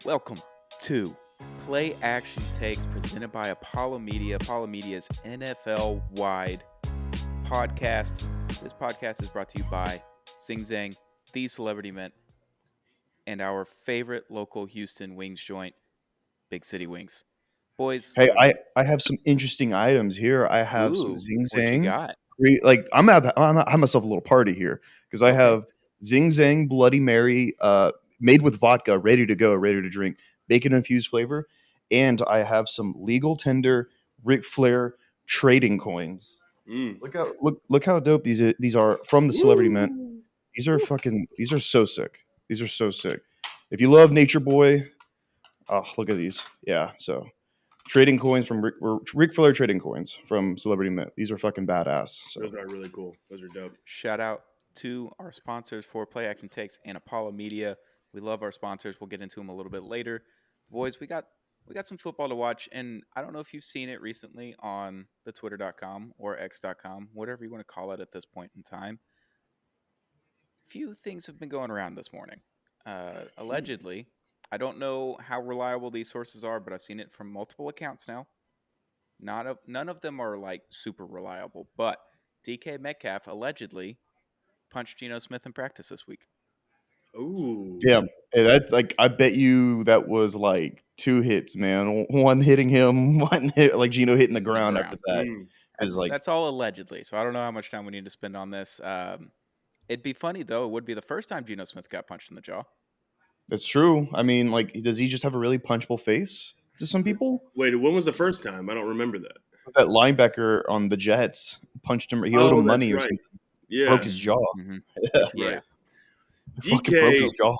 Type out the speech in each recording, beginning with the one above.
Welcome to Play Action Takes presented by Apollo Media, Apollo Media's NFL-wide podcast. This podcast is brought to you by Sing Zang, The Celebrity Mint, and our favorite local Houston wings joint, Big City Wings. Boys, Hey, I have some interesting items here. I have some Zing what you Zang. got? I'm have myself a little party here because I Okay. have Zing Zang Bloody Mary, made with vodka, ready to go, ready to drink, bacon infused flavor, and I have some legal tender Ric Flair trading coins. Mm. Look how dope these are from the Celebrity Mint. Woo! These are so sick. These are so sick. If you love Nature Boy, oh look at these. Yeah, so. Trading coins from Ric Flair trading coins from Celebrity Mint. These are fucking badass. So. Those are really cool. Those are dope. Shout out to our sponsors for Play Action Takes and Apollo Media. We love our sponsors. We'll get into them a little bit later. Boys, we got some football to watch, and I don't know if you've seen it recently on the twitter.com or x.com, whatever you want to call it at this point in time. Few things have been going around this morning. Allegedly, I don't know how reliable these sources are, but I've seen it from multiple accounts now. None of them are like super reliable, but DK Metcalf allegedly punched Geno Smith in practice this week. Ooh. Damn. Hey, I bet you that was like two hits, man. One hitting him, one hit like Gino hitting the ground after that. That's all allegedly, so I don't know how much time we need to spend on this. It'd be funny though. It would be the first time Geno Smith got punched in the jaw. That's true. I mean, like, does he just have a really punchable face to some people? Wait, when was the first time? I don't remember that. That linebacker on the Jets punched him. He owed him money or something. Yeah. Broke his jaw. Mm-hmm. That's Yeah. right. Fucking broke his jaw.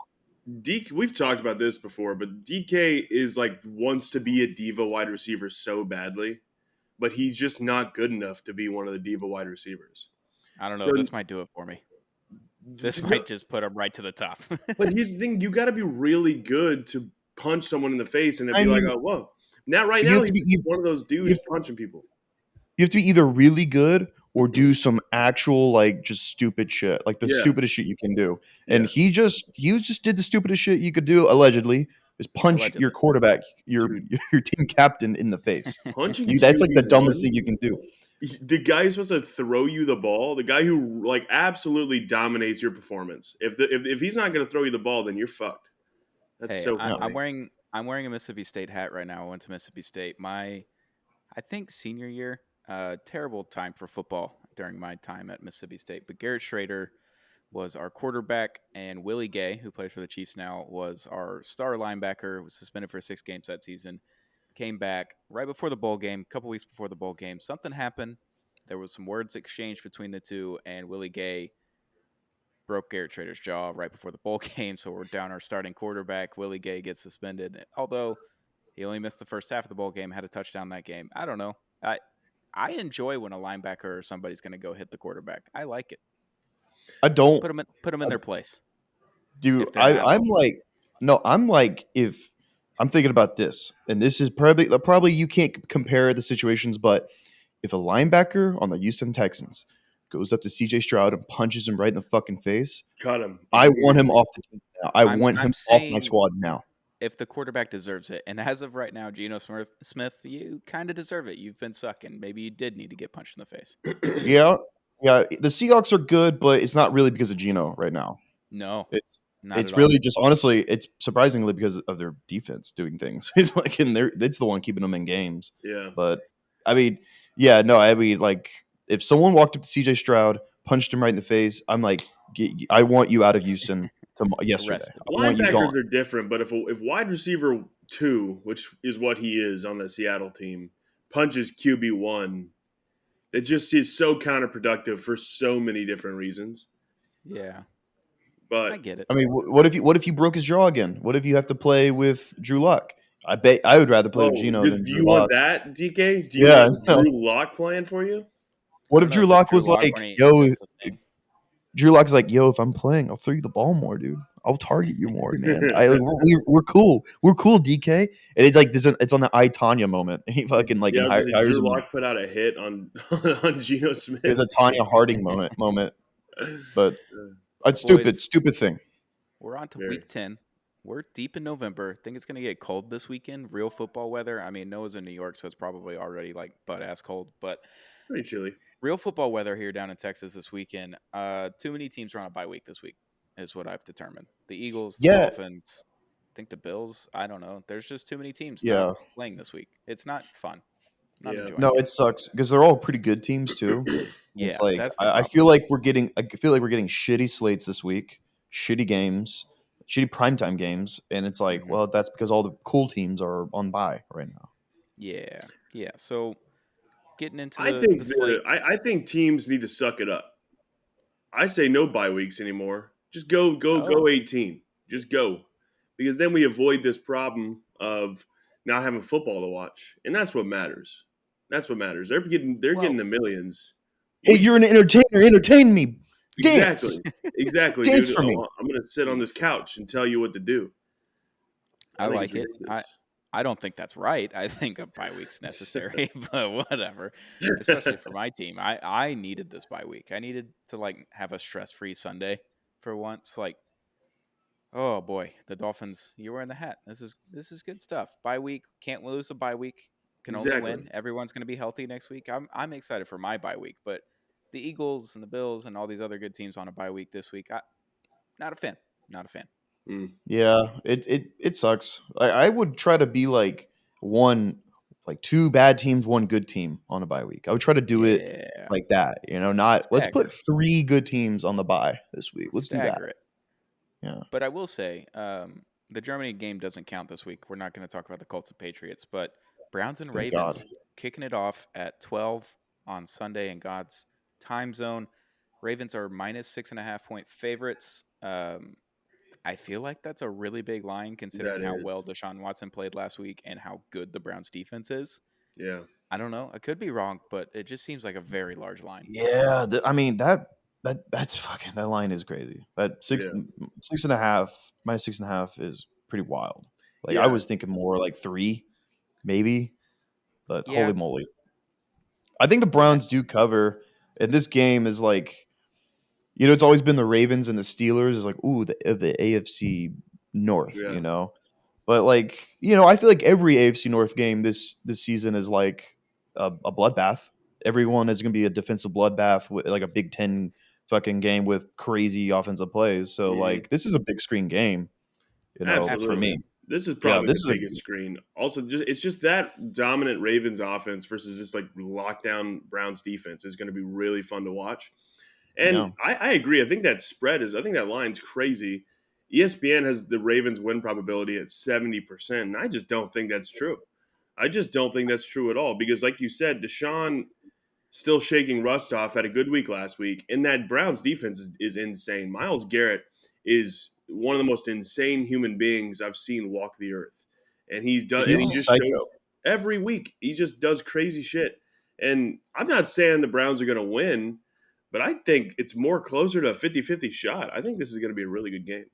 We've talked about this before, but DK is like wants to be a diva wide receiver so badly, but he's just not good enough to be one of the diva wide receivers. I don't know. This might do it for me. This might just put him right to the top. But here's the thing: you got to be really good to punch someone in the face, and it'd be like, "Oh, whoa!" Now, right now, he's one of those dudes punching people. You have to be either really good or do some actual like just stupid shit, like the stupidest shit you can do. And he just did the stupidest shit you could do allegedly. Is punch your quarterback, your team captain in the face. That's like the dumbest thing you can do. The guy who's supposed to throw you the ball, the guy who like absolutely dominates your performance. If he's not going to throw you the ball, then you're fucked. That's so funny. I'm wearing a Mississippi State hat right now. I went to Mississippi State. I think senior year, terrible time for football during my time at Mississippi State. But Garrett Schrader was our quarterback, and Willie Gay, who plays for the Chiefs now, was our star linebacker. Was suspended for 6 games that season. Came back right before the bowl game, a couple weeks before the bowl game. Something happened. There was some words exchanged between the two, and Willie Gay broke Garrett Schrader's jaw right before the bowl game. So we're down our starting quarterback. Willie Gay gets suspended, although he only missed the first half of the bowl game, had a touchdown that game. I don't know. I enjoy when a linebacker or somebody's going to go hit the quarterback. I like it. I don't put them in their place, dude. I'm like if I'm thinking about this, and this is probably you can't compare the situations, but if a linebacker on the Houston Texans goes up to CJ Stroud and punches him right in the fucking face, cut him. I want him off the team now. I want him off my squad now. If the quarterback deserves it, and as of right now, Geno Smith, you kind of deserve it. You've been sucking. Maybe you did need to get punched in the face. Yeah. The Seahawks are good, but it's not really because of Geno right now. No, it's really just honestly, it's surprisingly because of their defense doing things. It's like it's the one keeping them in games. Yeah. But I mean, yeah, no, I mean, like if someone walked up to CJ Stroud, punched him right in the face, I'm like, I want you out of Houston yesterday. Linebackers are different, but if wide receiver 2, which is what he is on the Seattle team, punches QB1, it just is so counterproductive for so many different reasons. Yeah. But I get it. I mean, what if you broke his jaw again? What if you have to play with Drew Lock? I bet I would rather play with Geno than Drew Lock. Do you want that, DK? Do you want Drew Lock playing for you? What if Drew Lock was like, yo, Drew Lock's like, yo, if I'm playing, I'll throw you the ball more, dude. I'll target you more, man. We're cool. We're cool, DK. And it's like it's on the I, Tanya moment. And he fucking like hires Drew Lock put out a hit on Geno Smith. It's a Tanya Harding moment. But it's stupid thing. We're on to week 10. we're deep in November. I think it's going to get cold this weekend. Real football weather. I mean, Noah's in New York, so it's probably already like butt ass cold. But Pretty chilly. real football weather here down in Texas this weekend. Too many teams are on a bye week this week, is what I've determined. The Eagles, the Yeah, Dolphins, I think the Bills. I don't know. There's just too many teams not yeah. playing this week. It's not fun. Not Yeah. enjoying No, it. it sucks because they're all pretty good teams too. It's Yeah, like that's the I problem. feel like we're getting shitty slates this week, shitty games, shitty primetime games, and it's like, Mhm. well, that's because all the cool teams are on bye right now. Yeah, yeah. So getting into I the think slate. I think teams need to suck it up. I say no bye weeks anymore. Just go Oh, 18. Just go. Because then we avoid this problem of not having football to watch. And that's what matters. That's what matters. They're getting well, the millions. Hey, We you're an entertainer. Entertain me. Dance, exactly. Exactly, dance dude. for me. I'm gonna sit on this Jesus. couch and tell you what to do. I I think it's like it. ridiculous. I don't think that's right. I think a bye week's necessary, but whatever. Especially for my team. I needed this bye week. I needed to like have a stress-free Sunday for once. Like, oh boy, the Dolphins, you're wearing the hat. This is good stuff. Bye week, can't lose a bye week. Can only Exactly. win. Everyone's going to be healthy next week. I'm excited for my bye week, but the Eagles and the Bills and all these other good teams on a bye week this week, not a fan. Not a fan. Mm. Yeah, it sucks. I would try to be like two bad teams, one good team on a bye week. I would try to do it Yeah. like that. Not let's put Stagger. 3 good teams on the bye this week. Let's do that. Stagger it. Yeah. But I will say, the Germany game doesn't count this week. We're not going to talk about the Colts and Patriots, but Browns and Thank God. Ravens kicking it off at 12 on Sunday in God's time zone. Ravens are minus 6.5 point favorites. I feel like that's a really big line considering That how is. well Deshaun Watson played last week and how good the Browns defense is. Yeah. I don't know. I could be wrong, but it just seems like a very large line. Yeah, I mean that's fucking that line is crazy. That Yeah. 6.5 minus 6.5 is pretty wild. Like I Yeah. was thinking more like 3, maybe, but Yeah. holy moly. I think the Yeah. Browns do cover, and this game is like, it's always been the Ravens and the Steelers is like, ooh, the AFC North, Yeah. But like, I feel like every AFC North game this season is like a bloodbath. Everyone is going to be a defensive bloodbath with like a Big Ten fucking game with crazy offensive plays. So Mhm. like, this is a big screen game, for Absolutely. me. This is Yeah, probably this the is biggest screen. Also, it's just that dominant Ravens offense versus this like lockdown Browns defense is going to be really fun to watch. yeah. And I agree. I think that line's crazy. ESPN has the Ravens win probability at 70%. And I just don't think that's true. I just don't think that's true at all because, like you said, Deshaun still shaking rust off, had a good week last week, and that Browns defense is insane. Myles Garrett is one of the most insane human beings I've seen walk the earth, and He's he a just shows psycho. every week. He just does crazy shit, and I'm not saying the Browns are going to win, but I think it's more closer to a 50-50 shot. I think this is going to be a really good game.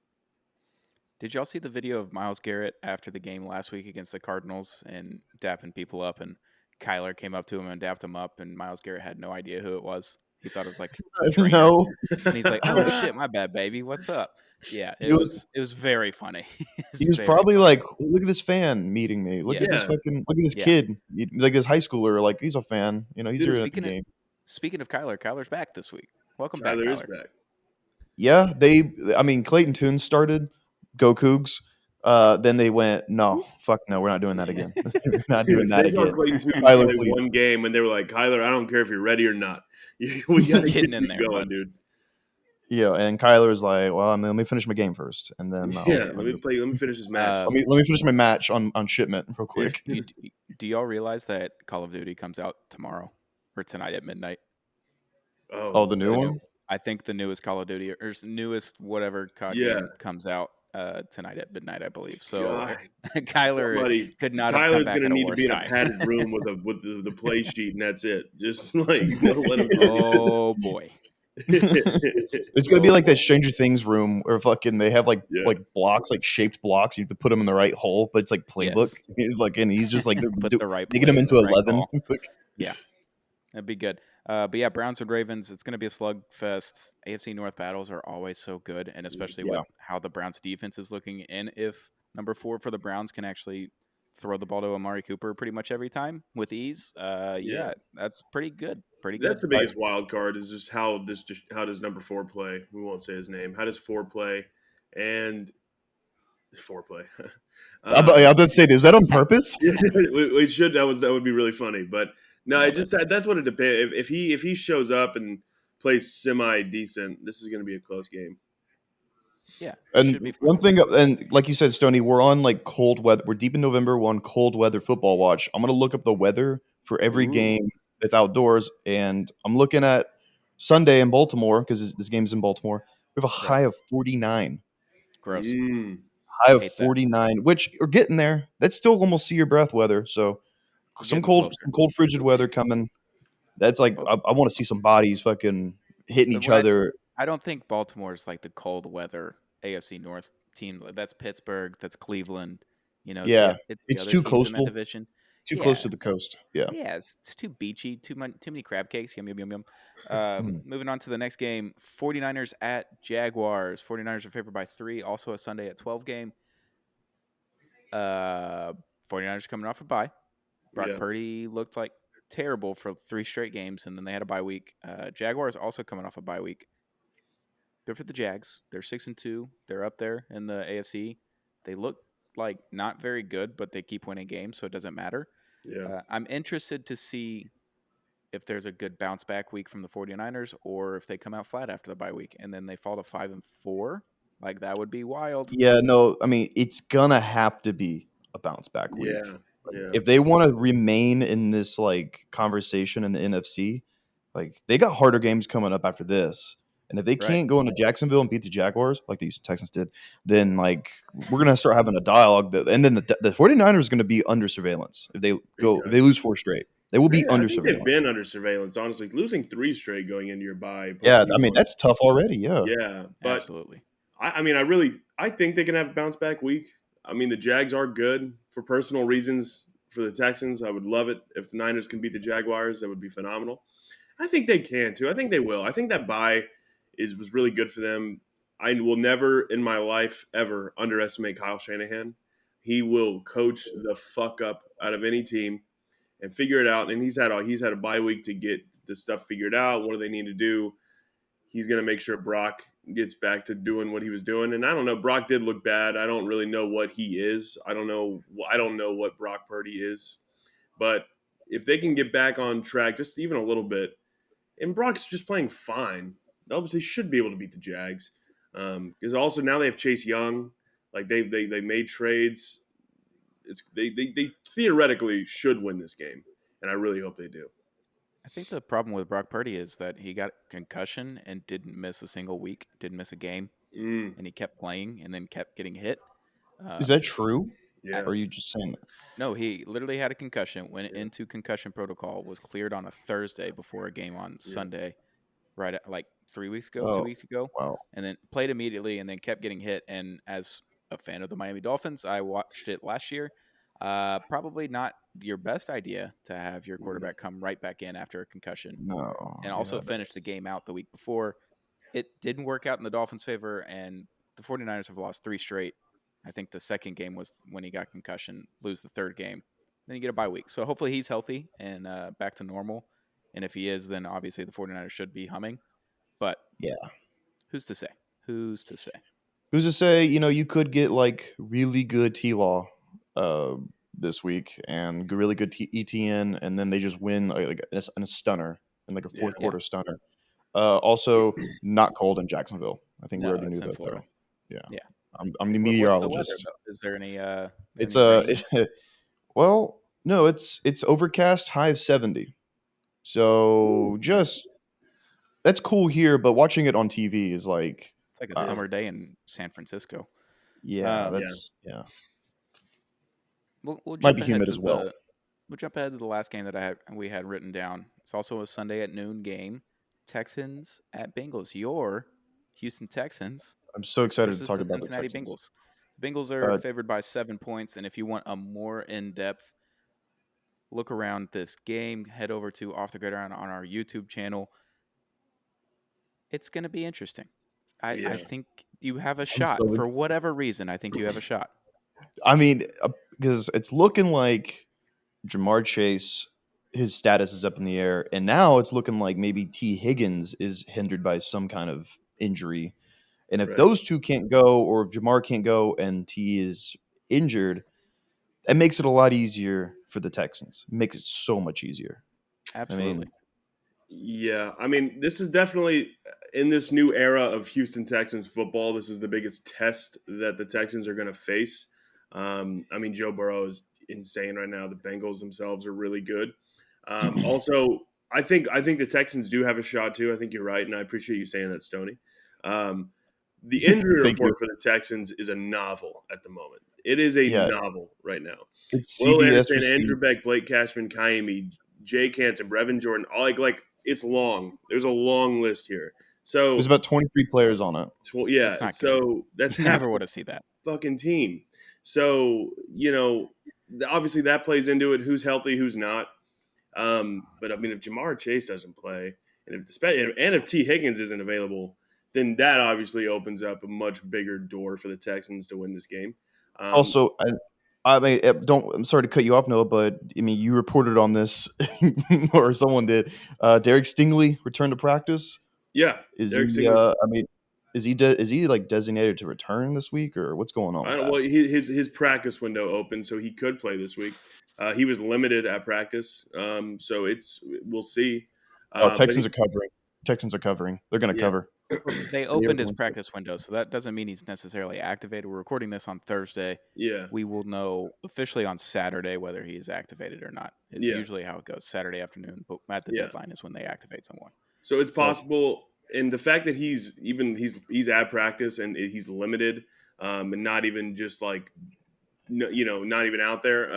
Did y'all see the video of Miles Garrett after the game last week against the Cardinals and dapping people up? And Kyler came up to him and dapped him up, and Miles Garrett had no idea who it was. He thought it was like a trainer, No, and he's like, "Oh shit, my bad, baby. What's up?" Yeah, he was it was very funny. It's he was very probably funny. like, look at this fan meeting me. Look at Yes, this Yeah, look at this yeah. kid, like this high schooler. Like he's a fan. He's dude, here at the Speaking of game. speaking of Kyler, Kyler's back this week. Welcome back, Kyler is Kyler. back. Yeah, I mean, Clayton Tune started. Go Cougs. Then they went, no, fuck no, we're not doing that again. We're not doing Dude, that they saw again. Clayton Tune Tyler, play please. one game, and they were like, "Kyler, I don't care if you're ready or not. We got to Getting get in you there, going, bud. dude." Yeah, and Kyler's like, well, I mean, let me finish my game first, and then Yeah, let me finish this match. Um, let me finish my match on shipment real quick. do y'all realize that Call of Duty comes out tomorrow or tonight at midnight? Oh, Oh, the new The no. new, one. I think the newest Call of Duty or newest whatever COD Yeah, game comes out tonight at midnight, I believe. So God, Kyler somebody. could not have come Kyler's back gonna at a need to worse be in a time. padded room with the play sheet, and that's it. Just like don't let him do Oh boy. anything. It's gonna be like that Stranger Things room where fucking they have like Yeah, blocks, like shaped blocks. You have to put them in the right hole, but it's like playbook. Yes. And he's just like Put the right making them play, into right 11. call. Yeah. That'd be good. But yeah, Browns and Ravens, it's going to be a slugfest. AFC North battles are always so good, and especially Yeah. with how the Browns defense is looking. And if number 4 for the Browns can actually throw the ball to Amari Cooper pretty much every time with ease, Yeah. that's pretty good. Pretty That's good. the biggest wild card is just how does number 4 play? We won't say his name. How does 4 play? And 4 play. I'm about to say, is that on purpose? we should. That would be really funny. But no, it Love it. just that's what it depends. If he shows up and plays semi decent, this is going to be a close game. Yeah, it And should be fun. one thing, and like you said, Stoney, we're on like cold weather. We're deep in November. We're on cold weather football watch. I'm gonna look up the weather for every Ooh, game that's outdoors, and I'm looking at Sunday in Baltimore because this game's in Baltimore. We have a Right. high of 49. Gross. High of Hate that. 49, which are getting there. That's still almost see your breath weather. So We're getting closer. some cold frigid weather coming. That's like But I want to see some bodies fucking hitting but each what other. I don't think Baltimore is like the cold weather AFC North team. That's Pittsburgh. That's Cleveland. Yeah, It's the it's other too teams in that coastal, division. too close Yeah, to the coast. Yeah. yeah. It's too beachy. Too many crab cakes. Yum yum yum yum. Mm. Moving on to the next game. 49ers at Jaguars. 49ers are favored by 3. Also a Sunday at 12 game. Uh, 49ers coming off a bye. Brock yeah, Purdy looked like terrible for 3 straight games, and then they had a bye week. Jaguars also coming off a bye week. Good for the Jags. They're 6-2. They're up there in the AFC. They look like not very good, but they keep winning games, so it doesn't matter. yeah. I'm interested to see if there's a good bounce back week from the 49ers or if they come out flat after the bye week and then they fall to 5-4. Like that would be wild. Yeah, no, I mean it's gonna have to be a bounce back week. Yeah, yeah, If they want to remain in this like conversation in the NFC, like they got harder games coming up after this. And if they Right. can't go into Jacksonville and beat the Jaguars like the Houston Texans did, then like we're gonna start having a dialogue that, and then the 49ers are gonna be under surveillance big if they time. lose 4 straight. They will be Yeah, I under think they've surveillance. been under surveillance. Honestly, losing 3 straight going into your bye puts Yeah, I you mean on. that's tough already. Yeah. Yeah, but Absolutely. I mean, I think they can have a bounce back week. I mean, the Jags are good for personal reasons. For the Texans, I would love it if the Niners can beat the Jaguars. That would be phenomenal. I think they can too. I think they will. I think that bye was really good for them. I will never in my life ever underestimate Kyle Shanahan. He will coach the fuck up out of any team and figure it out. And he's had a bye week to get the stuff figured out. What do they need to do? He's going to make sure Brock gets back to doing what he was doing. And I don't know. Brock did look bad. I don't really know what he is. I don't know. I don't know what Brock Purdy is. But if they can get back on track, just even a little bit, and Brock's just playing fine, they should be able to beat the Jags. Because also now they have Chase Young. Like they made trades. They theoretically should win this game, and I really hope they do. I think the problem with Brock Purdy is that he got concussion and didn't miss a single week, didn't miss a game, Mm, and he kept playing and then kept getting hit. Is Um, that true? at, yeah, Or are you just saying that? no, he literally had a concussion, went yeah, into concussion protocol, was cleared on a Thursday before a game on yeah. Sunday, right at like 3 weeks ago, two Oh, weeks ago, wow. and then played immediately and then kept getting hit. And as a fan of the Miami Dolphins, I watched it last year. Probably not your best idea to have your No. quarterback come right back in after a concussion No. and also Yeah, finished the that's game out the week before. It didn't work out in the Dolphins' favor, and the 49ers have lost 3 straight. I think the second game was when he got concussion, lose the third game. Then you get a bye week. So hopefully he's healthy and back to normal. And if he is, then obviously the 49ers should be humming. But yeah. who's to say? Who's to say? Who's to say, you could get like really good T Law uh this week and really good ETN, and then they just win like in a stunner in like a Yeah. fourth Yeah. quarter stunner. Also not cold in Jacksonville. I think we No, already knew it's in that Florida. though. Yeah. Yeah. I'm the What's the weather meteorologist. though? Is there It's any rain? well, no, it's overcast, high of 70. So Ooh, just that's cool here, but watching it on TV is like It's like a yeah, summer day in San Francisco. yeah, Um, yeah. that's yeah. we'll Might jump be ahead humid to as well. the last game that we had written down. It's also a Sunday at noon game. Texans at Bengals. Your Houston Texans I'm so excited to versus talk the about the Cincinnati Texans. Bengals. The Bengals are Uh, favored by 7 points, and if you want a more in-depth look around this game, head over to Off the Gridiron on our YouTube channel. It's going to be interesting. I think you have a shot. For whatever reason, I think you have a shot. I mean, because it's looking like Jamar Chase, his status is up in the air, and now it's looking like maybe T. Higgins is hindered by some kind of injury. And if those two can't go, or if Jamar can't go and T is injured, it makes it a lot easier for the Texans. It makes it so much easier. Absolutely. I mean, this is definitely in this new era of Houston Texans football. This is the biggest test that the Texans are going to face. I mean, Joe Burrow is insane right now. The Bengals themselves are really good. Also, I think the Texans do have a shot too. I think you're right, and I appreciate you saying that, Stoney. The injury report for the Texans is a novel at the moment. It is a novel right now. It's Will CBS Anderson, Andrew Beck, Blake Cashman, Kaimi, Jay Canton, Brevin Jordan. Like it's long. There's a long list here. So there's about 23 players on it. That's so that's you never want to see that fucking team. So obviously that plays into it. Who's healthy, who's not. But I mean, if Jamar Chase doesn't play, and if T. Higgins isn't available, then that obviously opens up a much bigger door for the Texans to win this game. Also, I mean, I'm sorry to cut you off, Noah, but I mean, you reported on this, or someone did. Derek Stingley returned to practice. Yeah, is he? I mean, is he like designated to return this week, or what's going on? Well, his practice window opened, so he could play this week. He was limited at practice, so we'll see. Texans are covering. Texans are covering. They're going to cover. They opened his practice window, so that doesn't mean he's necessarily activated. We're recording this on Thursday. Yeah. We will know officially on Saturday whether he is activated or not. It's usually how it goes, Saturday afternoon, but at the deadline is when they activate someone. So it's possible, and the fact that he's at practice and he's limited, and not even just like, not even out there,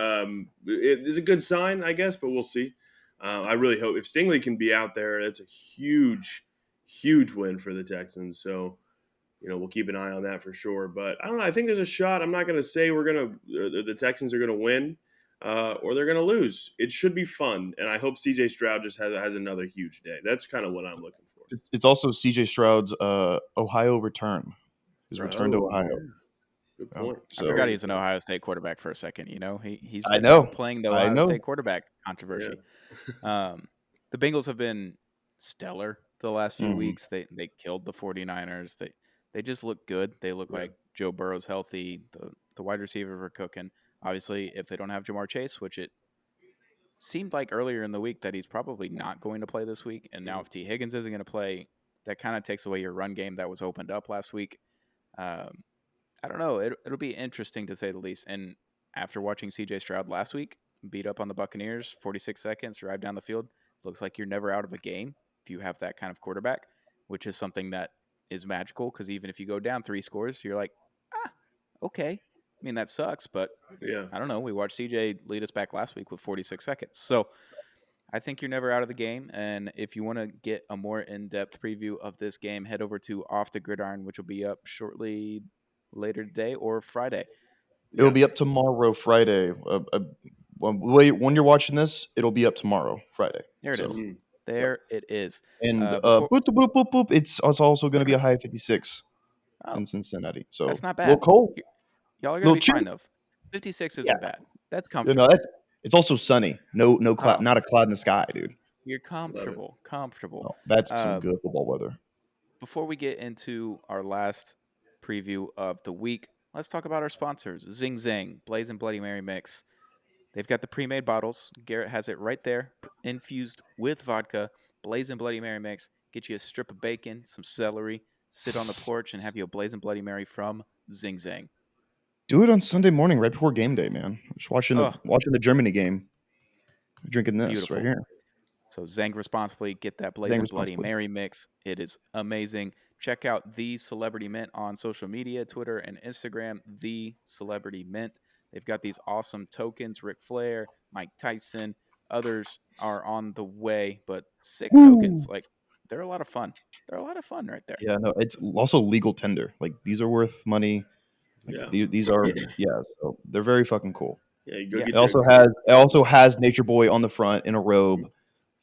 it is a good sign, I guess, but we'll see. I really hope if Stingley can be out there, that's a huge win for the Texans. So, we'll keep an eye on that for sure. But I don't know. I think there's a shot. I'm not going to say the Texans are going to win or they're going to lose. It should be fun. And I hope CJ Stroud just has another huge day. That's kind of what I'm looking for. It's also CJ Stroud's Ohio return. His return to Ohio. Yeah. Good point. I forgot he's an Ohio State quarterback for a second. He's playing the Ohio State quarterback controversy. Yeah. The Bengals have been stellar the last few weeks. They killed the 49ers. They just look good. They look like Joe Burrow's healthy. The wide receivers are cooking. Obviously, if they don't have Jamar Chase, which it seemed like earlier in the week that he's probably not going to play this week, and now if T. Higgins isn't going to play, that kind of takes away your run game that was opened up last week. I don't know. It'll be interesting to say the least. And after watching C.J. Stroud last week beat up on the Buccaneers, 46 seconds, drive down the field, looks like you're never out of a game if you have that kind of quarterback, which is something that is magical because even if you go down 3 scores, you're like, okay. I mean, that sucks, but I don't know. We watched C.J. lead us back last week with 46 seconds. So I think you're never out of the game. And if you want to get a more in-depth preview of this game, head over to Off the Gridiron, which will be up shortly later today or Friday. It'll be up tomorrow, Friday. When you're watching this, it'll be up tomorrow, Friday. There it is. There it is. And it's also going to be a high 56 in Cincinnati. So that's not bad. A little cold. Y'all are going to be fine, though. 56 isn't bad. That's comfortable. It's also sunny. No cloud, not a cloud in the sky, dude. You're comfortable. No, that's some good football weather. Before we get into our last preview of the week, let's talk about our sponsors. Zing Zang, Blaze and Bloody Mary Mix. They've got the pre-made bottles. Garrett has it right there, infused with vodka. Blaze and Bloody Mary Mix. Get you a strip of bacon, some celery, sit on the porch, and have you a Blaze and Bloody Mary from Zing Zang. Do it on Sunday morning right before game day, man. Just watching the Germany game. Drinking this Beautiful. Right here. So Zang responsibly. Get that Blaze and Bloody Mary mix. It is amazing. Check out The Celebrity Mint on social media, Twitter and Instagram, The Celebrity Mint. They've got these awesome tokens. Ric Flair, Mike Tyson, others are on the way, but sick tokens. Like, they're a lot of fun. They're a lot of fun right there. Yeah, no, it's also legal tender. Like, these are worth money. Like, these are, so they're very fucking cool. Yeah, you go Yeah. get It also has Nature Boy on the front in a robe.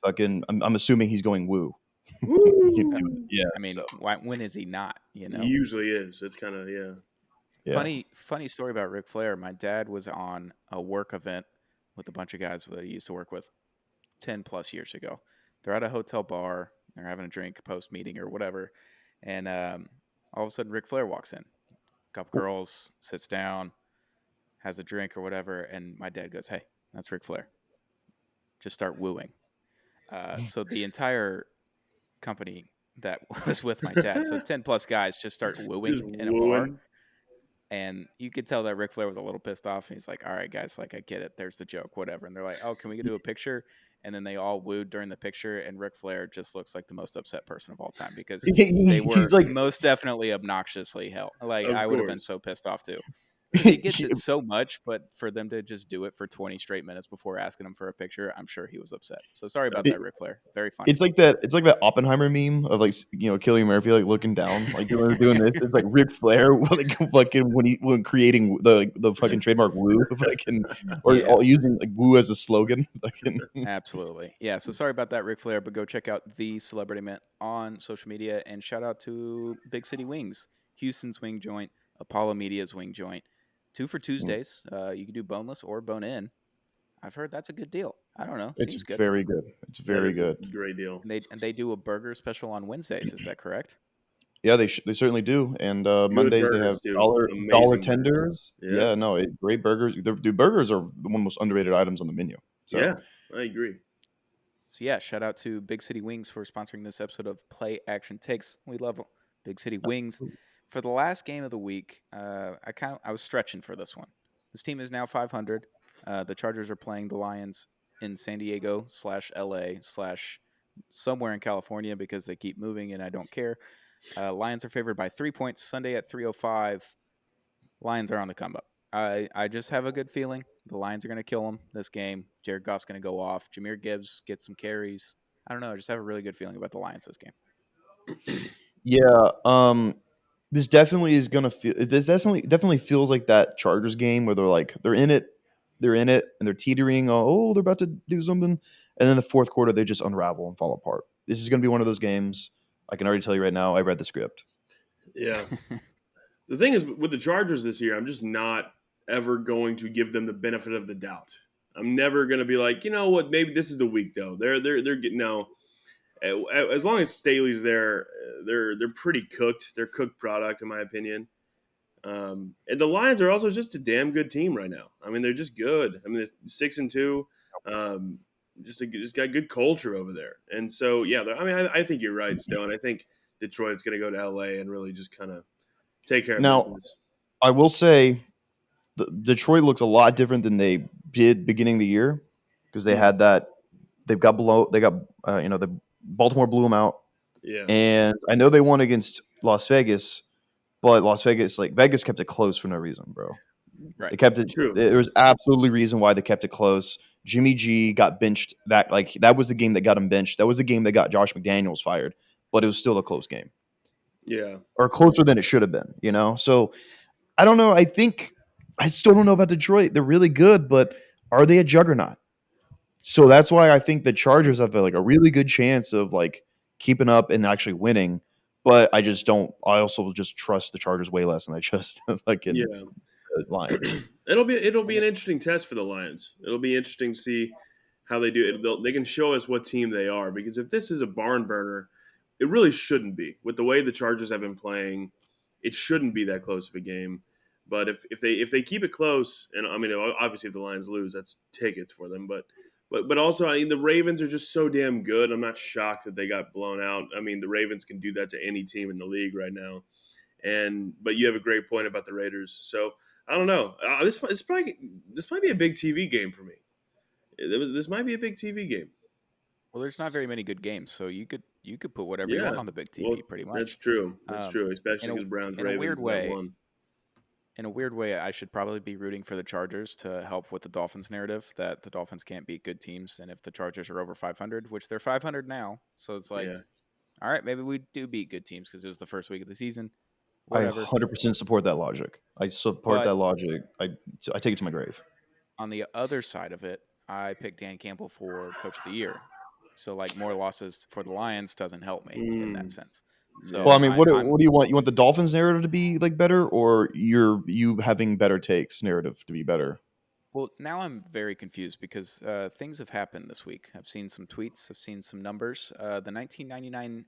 Fucking, I'm assuming he's going woo. Woo! Yeah. I mean, So when is he not? He usually is. It's kind of yeah. Funny story about Ric Flair. My dad was on a work event with a bunch of guys that he used to work with 10 plus years ago. They're at a hotel bar. They're having a drink post meeting or whatever. And all of a sudden, Ric Flair walks in. A couple girls, sits down, has a drink or whatever. And my dad goes, "Hey, that's Ric Flair. Just start wooing." So the entire company that was with my dad, so 10 plus guys, just start just wooing in a bar. wooing. And you could tell that Ric Flair was a little pissed off. He's like, "All right, guys, like I get it. There's the joke, whatever." And they're like, "Oh, can we do a picture?" And then they all wooed during the picture, and Ric Flair just looks like the most upset person of all time because they were He's like, most definitely obnoxiously hell. Like Of I would have been course. so pissed off too. Because he gets it so much, but for them to just do it for 20 straight minutes before asking him for a picture, I'm sure he was upset. So sorry about that, Ric Flair. Very funny. it's like that. It's like that Oppenheimer meme of like Cillian Murphy like looking down, like doing this. It's like Ric Flair, like fucking when creating the fucking trademark woo, fucking or Yeah. using like woo as a slogan. Absolutely. Yeah. So sorry about that, Ric Flair, but go check out the Celebrity Mint on social media and shout out to Big City Wings, Houston's wing joint, Apollo Media's wing joint. 2 for Tuesdays. You can do boneless or bone in. I've heard that's a good deal. I don't know. It's Seems good. very good. It's very good. Great deal. And they do a burger special on Wednesdays. Is that correct? Yeah, they certainly do. And Good Mondays they have burgers, too. dollar Amazing tenders. burgers. Yeah, no, great burgers. The burgers are one of the most underrated items on the menu. So Yeah, I agree. So yeah, shout out to Big City Wings for sponsoring this episode of Play Action Takes. We love Big City Wings. For the last game of the week, I was stretching for this one. This team is now 500. The Chargers are playing the Lions in San Diego / LA / somewhere in California because they keep moving and I don't care. Lions are favored by 3 points Sunday at 3:05. Lions are on the come up. I just have a good feeling the Lions are going to kill them this game. Jared Goff's going to go off. Jahmyr Gibbs gets some carries. I don't know. I just have a really good feeling about the Lions this game. yeah, this definitely is gonna feel. This definitely feels like that Chargers game where they're in it, and they're teetering. Oh, they're about to do something, and then the fourth quarter they just unravel and fall apart. This is gonna be one of those games. I can already tell you right now. I read the script. Yeah. The thing is, with the Chargers this year, I'm just not ever going to give them the benefit of the doubt. I'm never going to be like, you know what, maybe this is the week though. They're getting no. As long as Staley's there, they're pretty cooked. They're cooked product, in my opinion. And the Lions are also just a damn good team right now. I mean, they're just good. I mean, they're 6-2. Just got good culture over there. And so, yeah, I mean, I think you're right, Stone. I think Detroit's going to go to LA and really just kind of take care of Now, business. I will say, Detroit looks a lot different than they did beginning of the year because they had that. They've got below. They got the Baltimore blew them out, Yeah. and I know they won against Las Vegas, but Vegas kept it close for no reason, bro. Right. They kept it. True. There was absolutely reason why they kept it close. Jimmy G got benched. That was the game that got him benched. That was the game that got Josh McDaniels fired. But it was still a close game. Yeah. Or closer than it should have been. So I don't know. I still don't know about Detroit. They're really good, but are they a juggernaut? So that's why I think the Chargers have a really good chance of keeping up and actually winning. But I just don't. I also just trust the Chargers way less than I trust Yeah. Lions. It'll be an interesting test for the Lions. It'll be interesting to see how they do it. They can show us what team they are, because if this is a barn burner, it really shouldn't be. With the way the Chargers have been playing, it shouldn't be that close of a game. But if they keep it close, and I mean, obviously if the Lions lose, that's tickets for them. But also, I mean, the Ravens are just so damn good. I'm not shocked that they got blown out. I mean, the Ravens can do that to any team in the league right now. But you have a great point about the Raiders. So I don't know. This might be a big TV game for me. This might be a big TV game. Well, there's not very many good games, so you could put whatever you Yeah, want on the big TV, well, pretty much. that's true. That's true, especially in a- because Browns in a Ravens weird is way- that one. In a weird way, I should probably be rooting for the Chargers to help with the Dolphins narrative that the Dolphins can't beat good teams, and if the Chargers are over 500, which they're 500 now, so it's like, Yeah. all right, maybe we do beat good teams because it was the first week of the season. I Whatever. 100% support that logic. I support But- that logic. I take it to my grave. On the other side of it, I picked Dan Campbell for Coach of the Year. So like more losses for the Lions doesn't help me in that sense. Well, So I Yeah. mean, I'm what do you want? You want the Dolphins narrative to be like better, or you having better takes narrative to be better? well now I'm very confused because things have happened this week. I've seen some tweets, I've seen some numbers. The 1999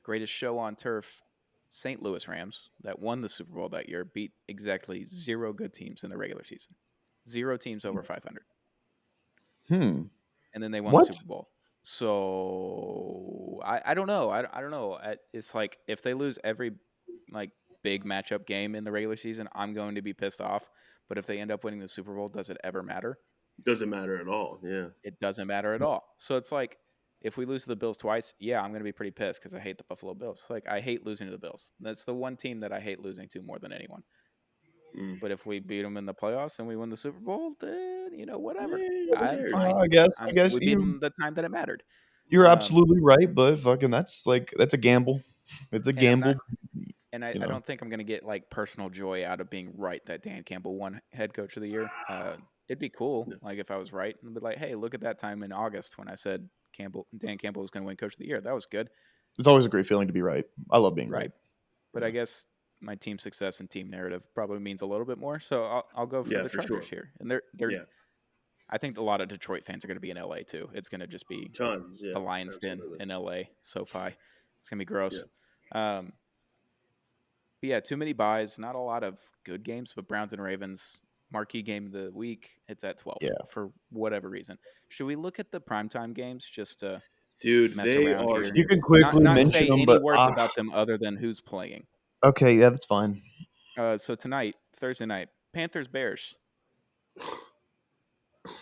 greatest show on turf, St. Louis Rams, that won the Super Bowl that year, beat exactly 0 good teams in the regular season. 0 teams over 500. Hmm. And then they won the What? Super Bowl. So I don't know. I don't know. It's like if they lose every like big matchup game in the regular season, I'm going to be pissed off. But if they end up winning the Super Bowl, does it ever matter? Doesn't matter at all. Yeah. It doesn't matter at all. So it's like if we lose to the Bills twice, yeah, I'm going to be pretty pissed because I hate the Buffalo Bills. Like I hate losing to the Bills. That's the one team that I hate losing to more than anyone. Mm. But if we beat them in the playoffs and we win the Super Bowl, then whatever. Who I'm cares? fine. I guess We beat them the time that it mattered. you're Um, absolutely right, but fucking that's a gamble. It's a and I'm not, gamble. and I don't think I'm going to get like personal joy out of being right that Dan Campbell won head coach of the year. It'd be cool, No. like if I was right, and be like, hey, look at that time in August when I said Dan Campbell was going to win coach of the year. That was good, It's always a great feeling to be right. I love being right? right. But I guess my team success and team narrative probably means a little bit more. So I'll go for Yeah, the for Chargers sure. here, and they're. Yeah. I think a lot of Detroit fans are going to be in LA too. It's going to just be Tons. Yeah. the Lions Den Absolutely. in LA, SoFi. It's going to be Yeah. gross. But yeah, too many buys. Not a lot of good games, but Browns and Ravens, marquee game of the week. It's at 12 Yeah. for whatever reason. Should we look at the primetime games just to Dude, mess they around are. here? You can Not quickly not mention say them, any but words about them other than who's playing. okay, yeah, that's fine. So tonight, Thursday night, Panthers Bears.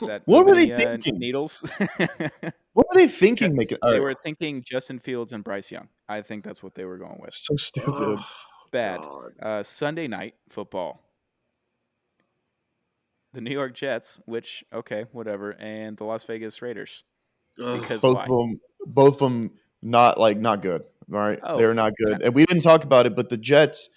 That What move were they any thinking? needles? What were they thinking? Making all They right, were thinking Justin Fields and Bryce Young. I think that's what they were going with. so stupid. Oh, Bad. God. Sunday night football. The New York Jets, which okay, whatever, and the Las Vegas Raiders. Ugh. Because Both why? of them, not good. All right, Oh, they're not and good, and we didn't talk about it. But the Jets,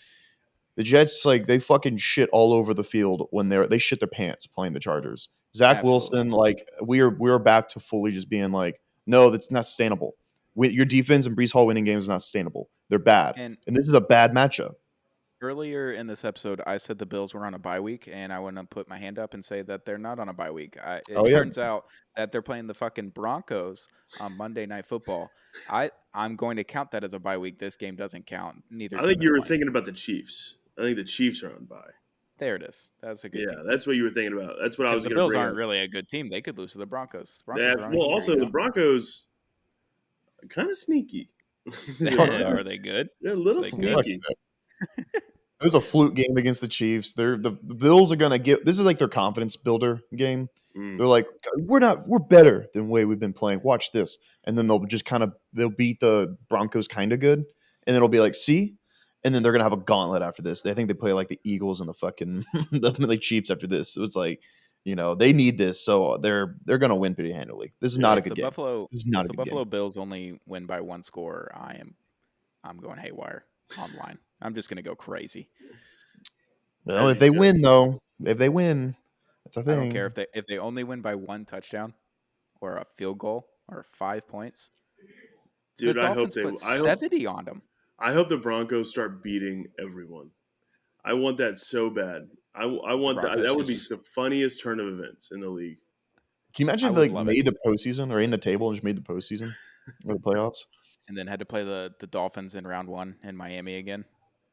like they fucking shit all over the field when they shit their pants playing the Chargers. Zach absolutely. Wilson, like we're back to fully just being like, no, that's not sustainable. Your defense and Brees Hall winning games is not sustainable. They're bad, And and this is a bad matchup. earlier in this episode, I said the Bills were on a bye week, and I want to put my hand up and say that they're not on a bye week. It Oh yeah, turns out that they're playing the fucking Broncos on Monday Night Football. I'm going to count that as a bye week. This game doesn't count. Neither I team think is you were playing. thinking about the Chiefs. I think the Chiefs are on bye. There it is. That's a good Yeah, team. that's what you were thinking about. That's what I Because was the going to Bills bring aren't up. really a good team. They could lose to the Broncos. The They Broncos have, are on a well, heater, also you the know? Broncos are kind of sneaky. Are they good? They're a little Are they good? fuck sneaky. it was a fluke game against the Chiefs. The Bills are gonna get this is like their confidence builder game. Mm. They're like, we're better than the way we've been playing. Watch this, and then they'll beat the Broncos kind of good, and then it'll be like, see, and then they're gonna have a gauntlet after this. They think they play like the Eagles and the fucking the Chiefs after this. So it's like, they need this, so they're gonna win pretty handily. This is Yeah. not a If good the game. Buffalo This is not if a the good Buffalo game. Bills only win by one score, I'm going haywire online. I'm just going to go crazy. Well, As if you they should. win though, if they win, that's a I don't care thing. if they only win by one touchdown or a field goal or 5 points. The Dude, Dolphins put 70 on them. I hope the Broncos start beating everyone. I want that so bad. I The want that. Broncos That would be just the funniest turn of events in the league. Can you I imagine if they would like love it. made the postseason or in the table and just made the postseason or the playoffs? And then had to play the Dolphins in round 1 in Miami again.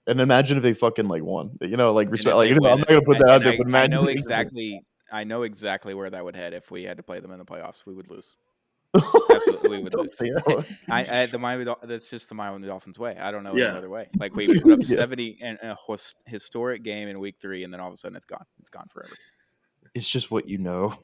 And imagine if they fucking like won. Like And respect. if Like they I'm win not it, gonna put that out and there, but I imagine. know exactly where that would head if we had to play them in the playoffs. We would lose. Absolutely, we would Don't lose. say that. That's just the Miami Dolphins way. I don't know any Yeah. other way. Like we put up Yeah. 70 in a historic game in week 3, and then all of a sudden it's gone. It's gone forever. It's just what you know.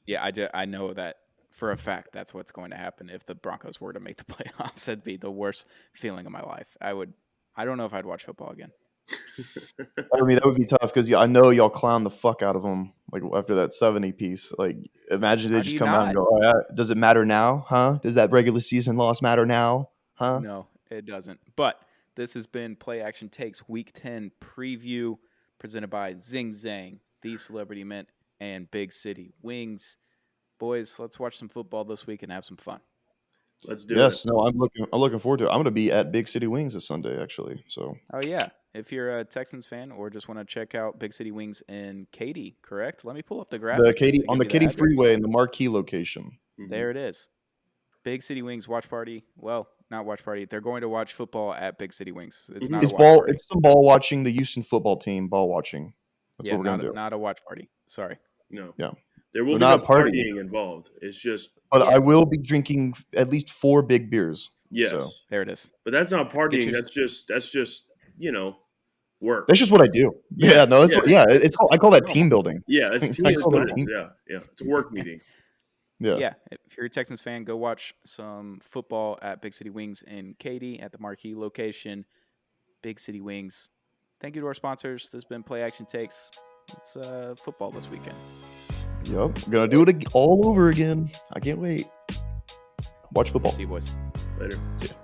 Yeah, I know that for a fact. That's what's going to happen if the Broncos were to make the playoffs. That'd be the worst feeling of my life. I don't know if I'd watch football again. I mean, that would be tough because I know y'all clown the fuck out of them. Like after that 70 piece. Like imagine they How do just you come out and not? go, "Oh yeah, does it matter now? Huh? Does that regular season loss matter now? Huh?" No, it doesn't. But this has been Play Action Takes Week 10 preview presented by Zing Zang, the Celebrity Mint. and Big City Wings. Boys, let's watch some football this week and have some fun. Let's do it. Yes, no, I'm looking forward to it. I'm going to be at Big City Wings this Sunday, actually. So. Oh yeah, if you're a Texans fan or just want to check out Big City Wings in Katy, correct? Let me pull up the graphic. On the Katy Freeway in the Marquee location. There it is. Big City Wings watch party. Well, not watch party. They're going to watch football at Big City Wings. It's not a watch party. It's some ball watching. The Houston football team ball watching. That's what we're going to do. Not a watch party. Sorry. No. Yeah. There will be no partying involved. It's just. But I will be drinking at least 4 big beers. Yes. So. There it is. But that's not partying. That's just work. That's just what I do. Yeah. No. That's I call that team building. Yeah. It's team building. Yeah. It's a work meeting. Yeah. If you're a Texans fan, go watch some football at Big City Wings in Katy at the Marquee location. Big City Wings. Thank you to our sponsors. This has been Play Action Takes. It's football this weekend. Yep. Gonna do it all over again. I can't wait. Watch football. See you, boys. Later. See ya.